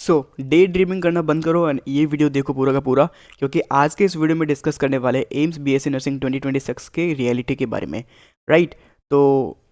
सो day dreaming करना बंद करो और ये वीडियो देखो पूरा का पूरा, क्योंकि आज के इस वीडियो में डिस्कस करने वाले एम्स बीएससी नर्सिंग 2026 के रियलिटी के बारे में। राइट। तो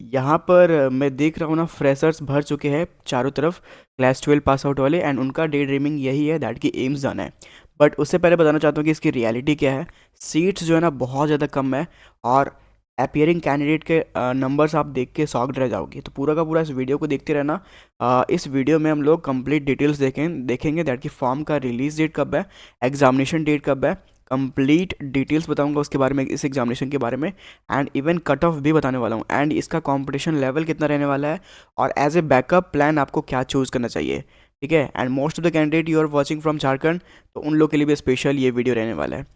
यहाँ पर मैं देख रहा हूँ ना, फ्रेशर्स भर चुके हैं चारों तरफ, क्लास 12 पास आउट वाले, एंड उनका डे ड्रीमिंग यही है दैट कि एम्स जाना है। बट उससे पहले बताना चाहता हूँ कि इसकी रियलिटी क्या है। सीट्स जो है ना बहुत ज़्यादा कम है, और अपियरिंग कैंडिडेट के नंबर्स आप देख के शॉक्ड रह जाओगे। तो पूरा का पूरा इस वीडियो को देखते रहना। इस वीडियो में हम लोग कंप्लीट डिटेल्स देखेंगे दैट कि फॉर्म का रिलीज डेट कब है, एग्जामिनेशन डेट कब है, कंप्लीट डिटेल्स बताऊंगा उसके बारे में, इस एग्जामिनेशन के बारे में, एंड इवन कट ऑफ भी बताने वाला हूँ, एंड इसका कंपटीशन लेवल कितना रहने वाला है, और एज ए बैकअप प्लान आपको क्या चूज़ करना चाहिए। ठीक है। And most of the candidate you are watching from Jharkhand, तो उन लोग के लिए भी स्पेशल ये वीडियो रहने वाला है।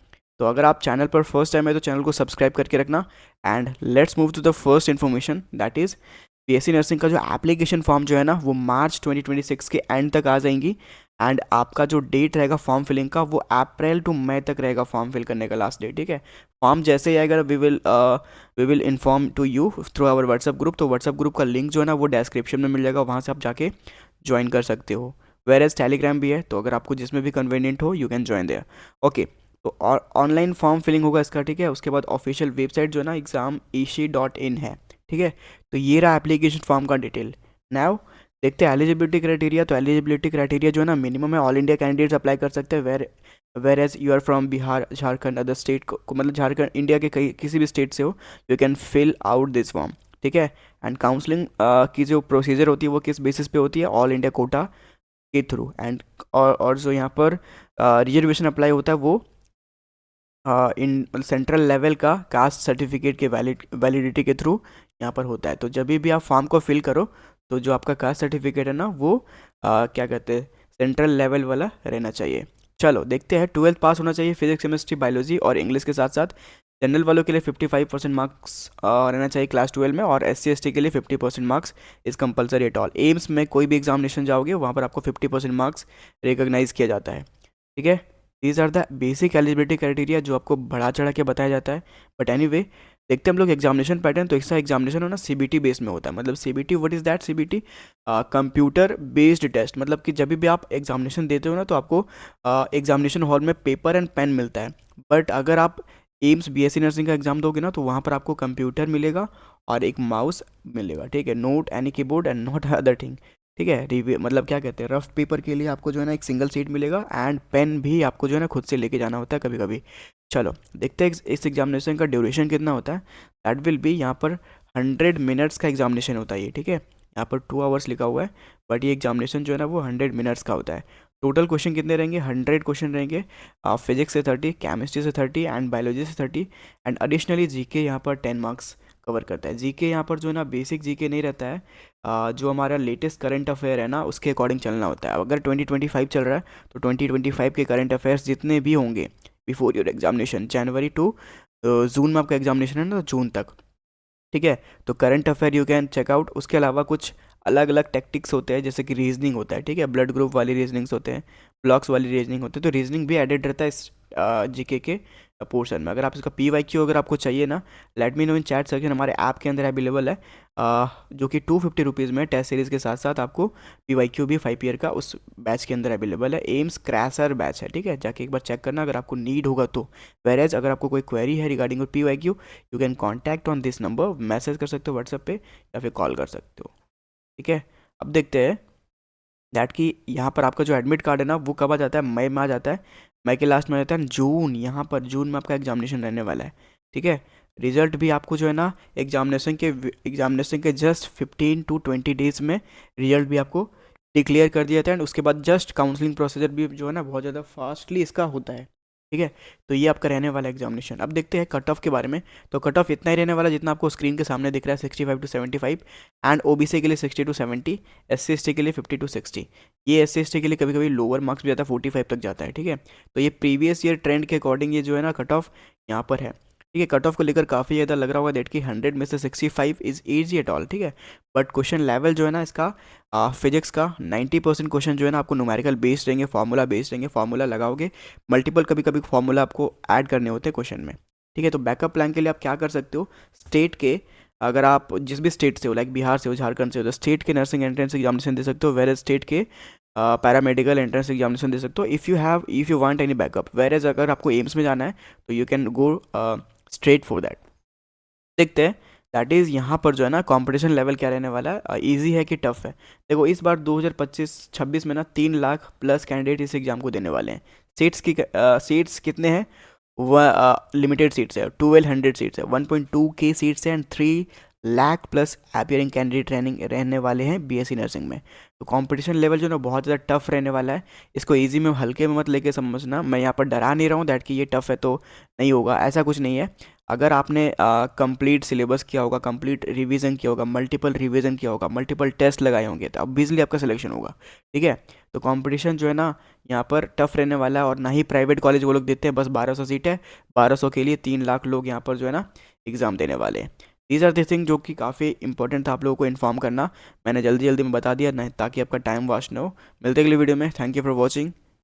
तो अगर आप चैनल पर फर्स्ट टाइम है तो चैनल को सब्सक्राइब करके रखना। And let's move to the first information that is BSc nursing का जो एप्लीकेशन फॉर्म जो है ना वो मार्च 2026 के एंड तक आ जाएंगी। एंड आपका जो डेट रहेगा फॉर्म फिलिंग का वो अप्रैल टू मई तक रहेगा फॉर्म फिल करने का लास्ट डेट। ठीक है। फॉर्म जैसे ही आएगा we will inform to you through our WhatsApp group. तो व्हाट्सअप ग्रुप का लिंक जो है ना वो डिस्क्रिप्शन में मिल जाएगा, वहाँ से आप जाके ज्वाइन कर सकते हो। वेर एज टेलीग्राम भी है, तो अगर आपको जिसमें भी कन्वीनियंट हो you can join there. Okay. तो और ऑनलाइन फॉर्म फिलिंग होगा इसका। ठीक है। उसके बाद ऑफिशियल वेबसाइट जो है ना exam.eshi.in है। ठीक है। तो ये रहा एप्लीकेशन फॉर्म का डिटेल। नाउ देखते हैं एलिजिबिलिटी क्राइटेरिया। तो एलिजिबिलिटी क्राइटेरिया जो है ना मिनिमम है, ऑल इंडिया कैंडिडेट्स अप्लाई कर सकते हैं। Whereas you are from Bihar, Jharkhand, other state को मतलब झारखंड इंडिया के कई किसी भी स्टेट से हो, you can fill out this form. ठीक है। एंड काउंसलिंग की जो प्रोसीजर होती है वो किस बेसिस पे होती है, ऑल इंडिया कोटा के थ्रू। एंड और जो यहाँ पर रिजर्वेशन अप्लाई होता है वो इन सेंट्रल लेवल का कास्ट सर्टिफिकेट के वैलिडिटी के थ्रू यहाँ पर होता है। तो जब भी आप फॉर्म को फिल करो तो जो आपका कास्ट सर्टिफिकेट है ना वो क्या कहते हैं, सेंट्रल लेवल वाला रहना चाहिए। चलो देखते हैं। 12th पास होना चाहिए फिजिक्स, केमिस्ट्री, बायोलॉजी और इंग्लिश के साथ साथ। जनरल वालों के लिए 55% मार्क्स रहना चाहिए क्लास 12 में, और SC ST के लिए 50% marks is compulsory at all. AIIMS में कोई भी एग्जामिनेशन जाओगे वहाँ पर आपको 50% मार्क्स रिकॉग्नाइज किया जाता है। ठीक है। These are the basic eligibility criteria जो आपको बढ़ा चढ़ा के बताया जाता है। बट एनीवे देखते हैं हम लोग एग्जामिनेशन पैटर्न। तो इसका एग्जामिनेशन हो ना CBT बेस में होता है। मतलब CBT, what is that CBT? Computer based test. मतलब कि जब भी आप एग्जामिनेशन देते हो ना तो आपको एग्जामिनेशन हॉल में पेपर एंड पेन मिलता है। बट अगर आप एम्स BSc नर्सिंग का एग्जाम दोगे ना तो वहाँ पर आपको कंप्यूटर मिलेगा और एक माउस मिलेगा। ठीक है। Note any keyboard and not other thing. ठीक है। रिव्यू मतलब क्या कहते हैं, रफ पेपर के लिए आपको जो है ना एक सिंगल सीट मिलेगा, एंड पेन भी आपको जो है ना खुद से लेके जाना होता है कभी कभी। चलो देखते हैं इस एग्जामिनेशन का ड्यूरेशन कितना होता है। दैट विल बी यहाँ पर 100 मिनट्स का एग्जामिनेशन होता है ये। ठीक है। यहाँ पर 2 आवर्स लिखा हुआ है, बट ये एग्जामिनेशन जो है ना वो 100 मिनट्स का होता है। टोटल क्वेश्चन कितने रहेंगे, 100 क्वेश्चन रहेंगे। फिजिक्स से 30, केमिस्ट्री से 30 एंड बायोलॉजी से 30, एंड एडिशनली जीके यहाँ पर 10 मार्क्स कवर करता है। जीके यहाँ पर जो है ना बेसिक जीके नहीं रहता है, जो हमारा लेटेस्ट करंट अफेयर है ना उसके अकॉर्डिंग चलना होता है। अगर 2025 चल रहा है तो 2025 के करंट अफेयर्स जितने भी होंगे before your examination, January to June में आपका एग्जामिनेशन है ना, तो जून तक। ठीक है। तो current affair you can checkout. उसके अलावा कुछ अलग अलग टैक्टिक्स होते हैं, जैसे कि रीजनिंग होता है। ठीक है। ब्लड ग्रुप वाली रीजनिंग्स होते हैं, ब्लॉक्स वाली रीजनिंग होते हैं, तो रीजनिंग भी एडेड रहता है इस जीके के पोर्शन में। अगर आप इसका PYQ अगर आपको चाहिए ना, लेट मी नो इन चैट सेक्शन। हमारे ऐप के अंदर अवेलेबल है, जो कि 250 रुपीज़ में टेस्ट सीरीज़ के साथ साथ आपको PYQ भी 5 ईयर का उस बैच के अंदर अवेलेबल है। एम्स क्रैशर बैच है। ठीक है। जाके एक बार चेक करना अगर आपको नीड होगा तो। वेरेज अगर आपको कोई क्वेरी है regarding PYQ, you can contact on this number, message कर सकते हो व्हाट्सएप पे या फिर कॉल कर सकते हो। ठीक है। अब देखते हैं दैट कि यहाँ पर आपका जो एडमिट कार्ड है ना वो कब आ जाता है, मई में आ जाता है। मई के लास्ट में आ जाता है जून। यहाँ पर जून में आपका एग्जामिनेशन रहने वाला है। ठीक है। रिजल्ट भी आपको जो है ना एग्जामिनेशन के जस्ट 15 to 20 डेज में रिजल्ट भी आपको डिक्लेयर कर दिया जाता है। एंड उसके बाद जस्ट काउंसलिंग प्रोसीजर भी जो है ना बहुत ज़्यादा फास्टली इसका होता है। ठीक है। तो ये आपका रहने वाला एग्जामिनेशन। अब देखते हैं कट ऑफ के बारे में। तो कट ऑफ इतना ही रहने वाला जितना आपको स्क्रीन के सामने दिख रहा है, 65 to 75, एंड OBC के लिए 60 to 70, SC ST के लिए 50 to 60। ये SC ST के लिए कभी कभी लोअर मार्क्स भी जाता है, 45 तक जाता है। ठीक है। तो ये प्रीवियस ईयर ट्रेंड के अकॉर्डिंग ये जो है ना कट ऑफ यहाँ पर है। ठीक है। कट ऑफ को लेकर काफ़ी ज़्यादा लग रहा होगा दैट कि 100 में से 65 इज़ ईजी एट ऑल। ठीक है। बट क्वेश्चन लेवल जो है ना इसका फिजिक्स का 90% क्वेश्चन जो है ना आपको न्यूमेरिकल बेस्ड रहेंगे, फार्मूला बेस्ड रहेंगे। फार्मूला लगाओगे, मल्टीपल कभी कभी फार्मूला आपको ऐड करने होते हैं क्वेश्चन में। ठीक है। तो बैकअप प्लान के लिए आप क्या कर सकते हो, स्टेट के अगर आप जिस भी स्टेट से हो, लाइक बिहार से हो, झारखंड से हो, तो स्टेट के नर्सिंग एंट्रेंस एग्जामिनेशन दे सकते हो। वेर स्टेट के पैरामेडिकल एंट्रेंस एग्जामिनेशन दे सकते हो if you want any backup. Whereas अगर आपको एम्स में जाना है तो you can go straight for that. देखते हैं दैट इज़ यहाँ पर जो है ना कंपटीशन लेवल क्या रहने वाला है, इजी है कि टफ है। देखो इस बार 2025-26 में ना 3 लाख प्लस कैंडिडेट इस एग्ज़ाम को देने वाले हैं। सीट्स कितने हैं? वह लिमिटेड सीट्स है, 1200 सीट्स है, 1.2 के सीट्स हैं and 3 lakh plus appearing candidate training रहने वाले हैं बीएससी नर्सिंग में। तो कंपटीशन लेवल जो है ना बहुत ज़्यादा टफ रहने वाला है। इसको इजी में हल्के में मत लेके समझना। मैं यहाँ पर डरा नहीं रहा हूँ दैट कि ये टफ है तो नहीं होगा, ऐसा कुछ नहीं है। अगर आपने कंप्लीट सिलेबस किया होगा, कंप्लीट रिवीजन किया होगा, मल्टीपल रिवीजन किया होगा, मल्टीपल टेस्ट लगाए होंगे तो अब बिजली आपका सिलेक्शन होगा। ठीक है, तो कंपटीशन जो है ना यहाँ पर टफ रहने वाला है। और ना ही प्राइवेट कॉलेज वो लोग देते हैं, बस 1200 सीट है, 1200 के लिए 3 लाख लोग यहाँ पर जो है ना एग्ज़ाम देने वाले हैं। दीज आर द थिंग जो कि काफ़ी इंपॉर्टेंट था आप लोगों को इन्फॉर्म करना। मैंने जल्दी जल्दी में बता दिया ना ताकि आपका टाइम वेस्ट ना हो। मिलते अगली वीडियो में। Thank you for watching.